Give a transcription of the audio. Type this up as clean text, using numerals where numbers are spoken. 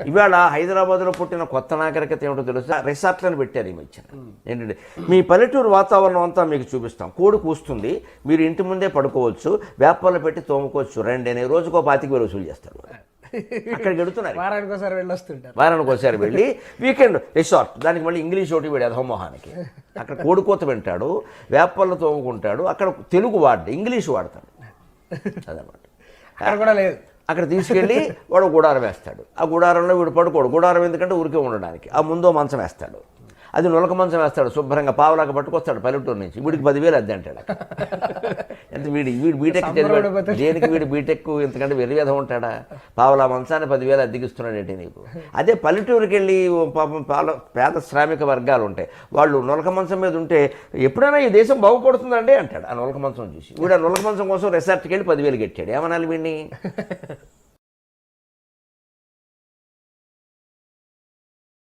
ఇవాళ హైదరాబాద్లో పుట్టిన కొత్త నాగరికత ఏమిటో తెలుసా, రిసార్ట్లను పెట్టారు ఈ మధ్యన. ఏంటంటే మీ పల్లెటూరు వాతావరణం అంతా మీకు చూపిస్తాం, కోడి కూస్తుంది, మీరు ఇంటి ముందే పడుకోవచ్చు, వేపాలు పెట్టి తోముకోవచ్చు రండి అని రోజుకో 25,000 వసూలు చేస్తారు. అక్కడికి వెళుతున్నారు, వారానికి ఒకసారి వెళ్ళి వీకెండ్ రిసార్ట్, దానికి మళ్ళీ ఇంగ్లీష్ ఒకటి వీడు అధోమోహానికి. అక్కడ కోడికోత వింటాడు, వేపళ్ళు తోముకుంటాడు, అక్కడ తెలుగు వాడు ఇంగ్లీష్ వాడతాడు. అదనమాట. అక్కడ తీసుకెళ్ళి వాడు గుడారం వేస్తాడు, ఆ గుడారంలో వీడు పడుకోడు. గుడారం ఎందుకంటే ఊరికే ఉండడానికి. ఆ ముందో మంచం వేస్తాడు, అది నులక మంచం వేస్తాడు, శుభ్రంగా పావులాగా పట్టుకొస్తాడు పల్లెటూరు నుంచి. వీడికి 10,000 అద్దె అంటాడు. ఎంత వీడు బీటెక్ చదివాడు, దేనికి వీడు బీటెక్ ఇంతకంటే వెర్రివేధం ఉంటాడా? పావులా మంచాన్ని 10,000 అద్దెకిస్తున్నాడేంటి నీకు? అదే పల్లెటూరుకి వెళ్ళి పాపం పేద శ్రామిక వర్గాలు ఉంటాయి, వాళ్ళు నులక మంచం మీద ఉంటే ఎప్పుడైనా ఈ దేశం బాగుపడుతుందండి అంటాడు ఆ నులక మంచం చూసి. వీడు ఆ నులక మంచం కోసం రిసార్ట్కి వెళ్ళి 10,000 కట్టాడు. ఏమనాలి వీడిని?